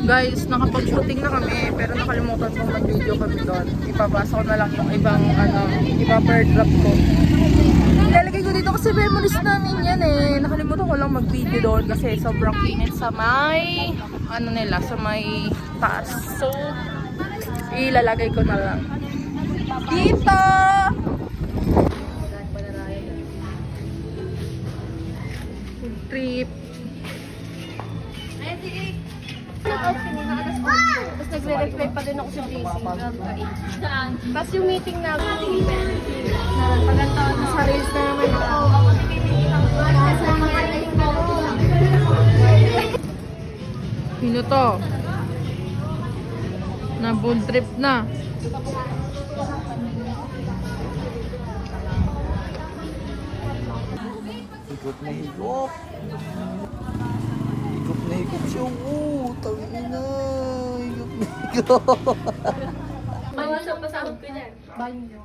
Guys, nakapag-shooting na kami pero nakalimutan kong mag-video kami doon. Ipapasa ko na lang yung ibang ipa-per-drop ko. Ilalagay ko dito kasi memories namin yan eh. Nakalimutan ko lang mag-video doon kasi sobrang init sa may sa may taas. So, ilalagay ko na lang dito. Trip. Tapos nagre-reflect pa din ako sa basic. Tapos yung meeting namin, sa reels na naman ako. Sino to? Na bull trip na. Higop na higop. Higop na higop siya. Tawin na. Higop na higop. Bawasan pa sahod ko niyan. Banyo.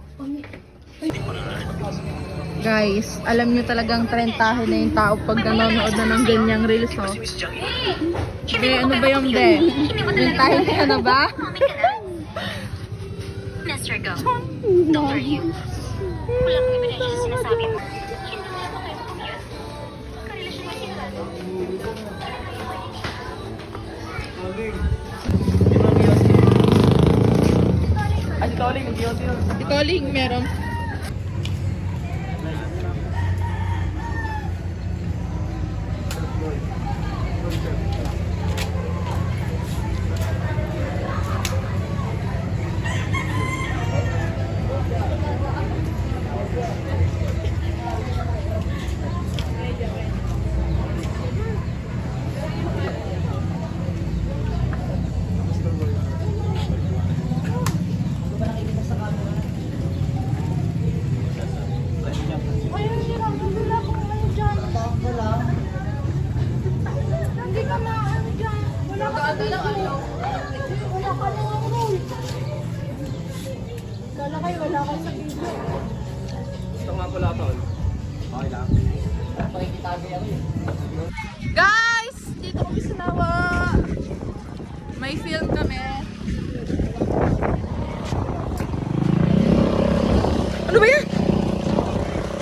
Guys, alam nyo talagang trentahin na yung tao pag nanonood na ng ganyang reels, oh. De, ano ba yung de? Trentahin ka na ba? Mr. Go. Don't worry. Walang ebidensya sa sinasabi mo. Hindi na ako kayo makumiyot. Karelasyon mo sila. Si Colling, meron. Guys, dito kami sa Nawa. May film kami. Ano ba yan?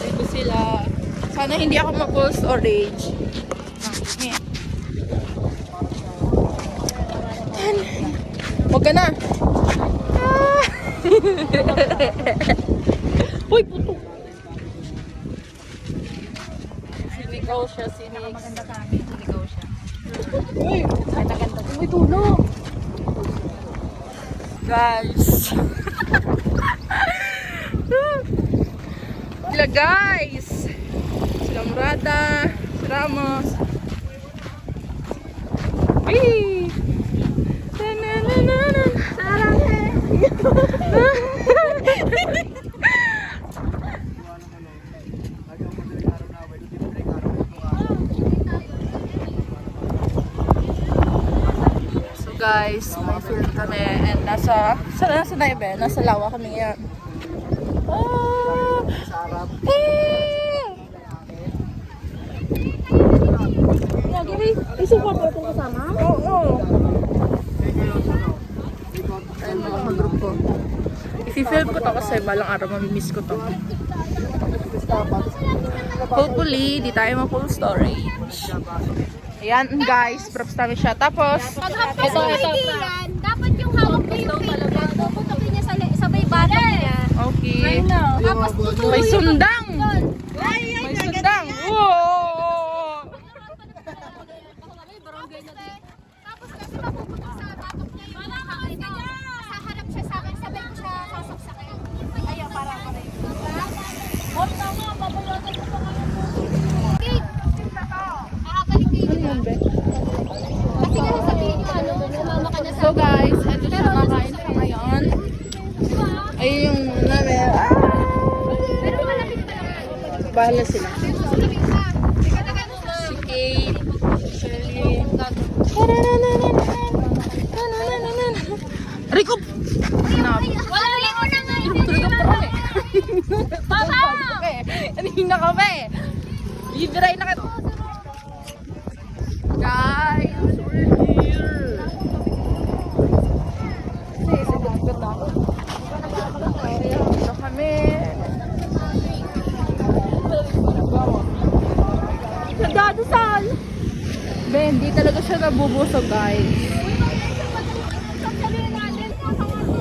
Dito sila. Sana hindi ako ma-post orange. Huwag ka na. Uy, puto. Sinigaw siya, sinig. Maganda sa akin, sinigaw siya. Uy, ay naganda. May tulong. Guys. Sila guys. Sila Murata. Si Ramos. Wee! So guys, may film kami and nasa Naibe, nasa Lawa kami yan. Isupport mo itong kasama? Oo. Ayun mga ka-group ko. I-film ko to kasi balang araw mamimiss ko to. Hopefully, di tayo ma-full storage. Ayan guys, props namin siya. Tapos, Ito. Dapat yung hawak ko yung talaga. Puputokin niya sa may batok niya. okay. Tapos tutuloy May yung sundang! May sundang! Wow! Tapos kasi mapuputok sa batok niya yung hangin na. Sa harap siya sa akin, sabay ko siya sasaksakin. Ayaw, para rin. Hop, tama, babayotan ko pa ngayon. Okay, nakakalik kayo nila. Kasi nga sabihin nyo, sumama ka na sa So guys, eto siya kakain siya ngayon. Ayun yung namin. Pero malapit pa lang. Bahala sila. Si Kate, Shirley. Rico! Wala rin mo na nga. Papa! Hindi na kami. Libiray na kita. Guys, we're here. nabubusog guys. Sasabihin natin, pwede daw sa inyo sa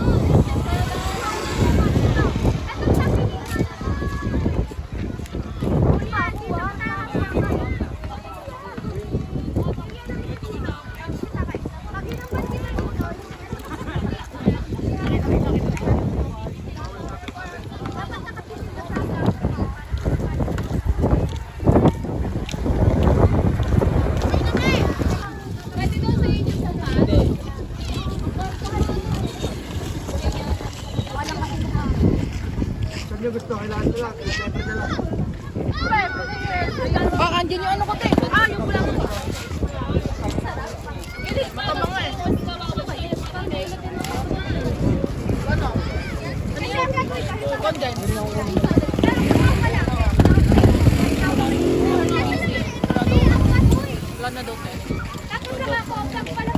Saan nyo gusto? Kailangan na lang. Siyempre na lang. Andyan yung ano ko te. yung kulang ko. Matabang eh. Condensed. Wala na daw te. Tapos sa mga compact pala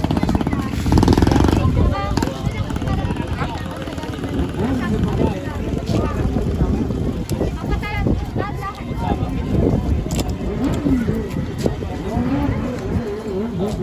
okay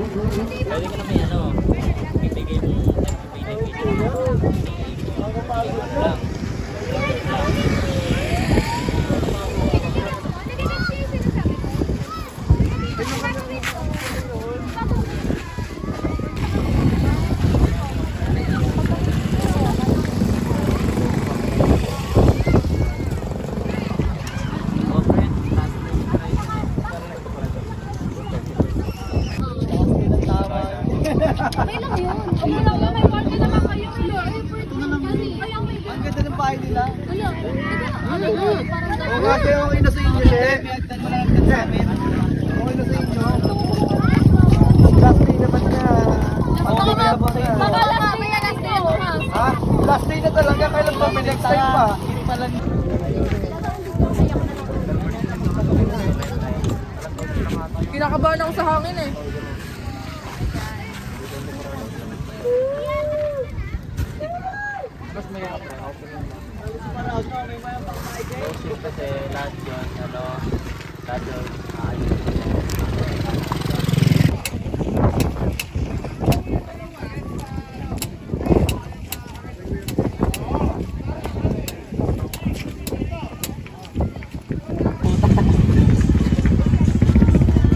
lang yun. Okay lang yun. May party naman kayo. Ang ganda ng bahay nila. Ano? O kasi okay na sa inyo, Chef. Okay na sa inyo. Last day naman na. Okay na ba kayo? Mamaya last day mo ha. Ha? Last day na talaga. Kailan ba? May next time pa. Kinakabahan ako sa hangin eh. Mas may ako. Kasi lahat yun, lahat yun, ayos.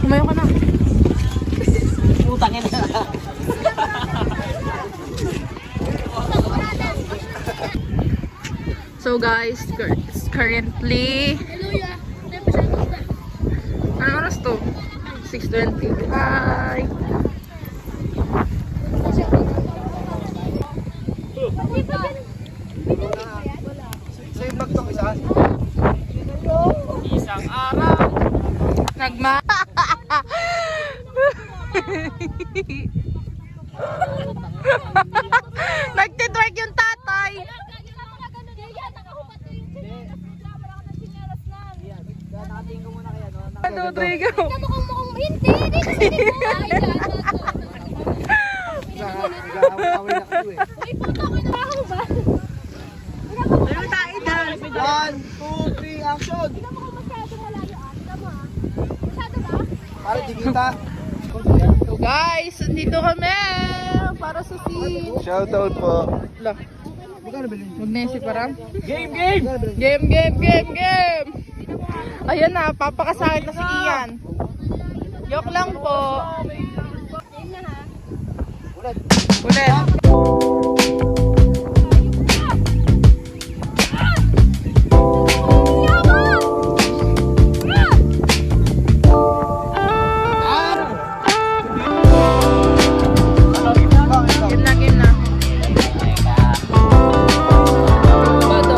Kumayo ka na. Putangin na. So guys, it's currently... Ano oras to? 6:20. Hi! Sa'yo vlog tong isa? Isang araw. Nagma... Nagtitwerk yung tatay! Rodrigo! Hindi. Nag-aaway na kayo eh. May puto ko na ako ba? Meron tayo dyan! 1, 2, 3, action! Tignan mo kung masyado malayo ah. Tignan mo ah. Masyado ba? Para di kita. So guys, nandito kami para sa Shoutout po. Lah, Magkano bilhin? Magnesi parang. Game, game! Game! Ayan na, papakasakit na si Ian. Joke lang po. Ayun na ha. Ulit. Game na, game na. Bado.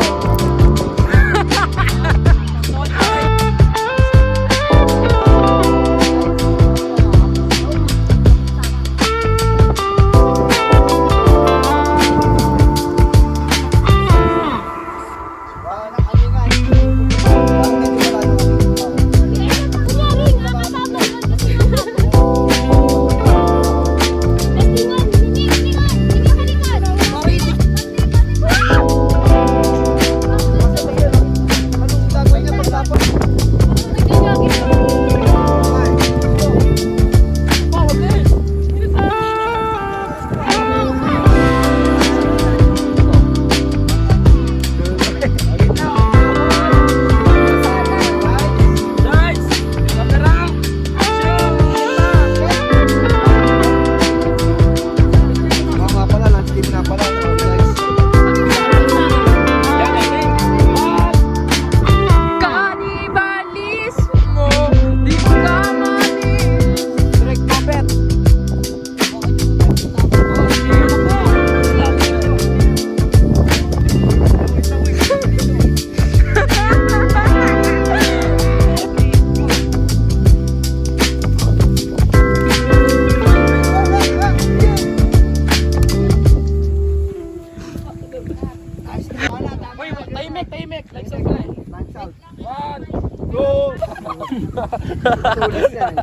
Tulis yan.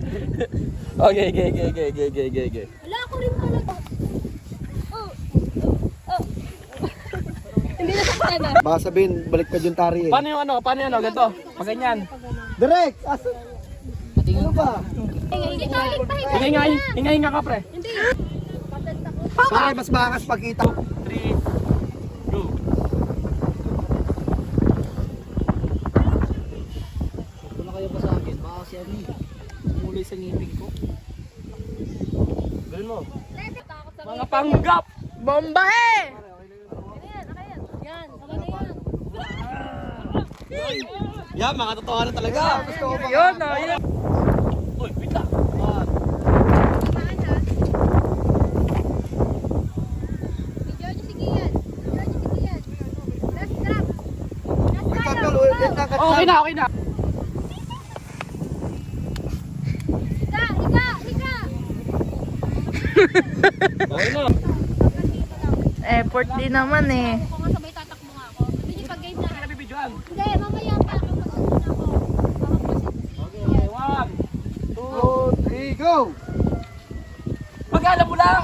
Okay, okay. Wala ako rin talaga. Oh. Hindi na sa na. Baka sabihin, balik ka yung tari eh. Paano yung ano? Ganito? Pag ganyan. Direct! Ano ba? Hinga ka, pre. Pare, mas bakas pagkita. 3, 2. Kung na kayo pa sa akin, baka si Ari. Mulay sa ngipin ko. Gawin mo. Mga panggap! Bomba eh! Yan, okay na yan. Yan, mga totohanan talaga. Gusto ko ba? Yun na, yun. Uy, wait lang. George, sige yan. Last drop. Okay na. Higa. Okay na. Effort din naman eh. Kung nga sabay tatakbo nga ako. Hindi niyo pag-game na. Nabibidyoan. Hindi, mamaya pa ako. Mag-ano na ako. Okay, 1, 2. 2, 3, go! Pag alam mo lang.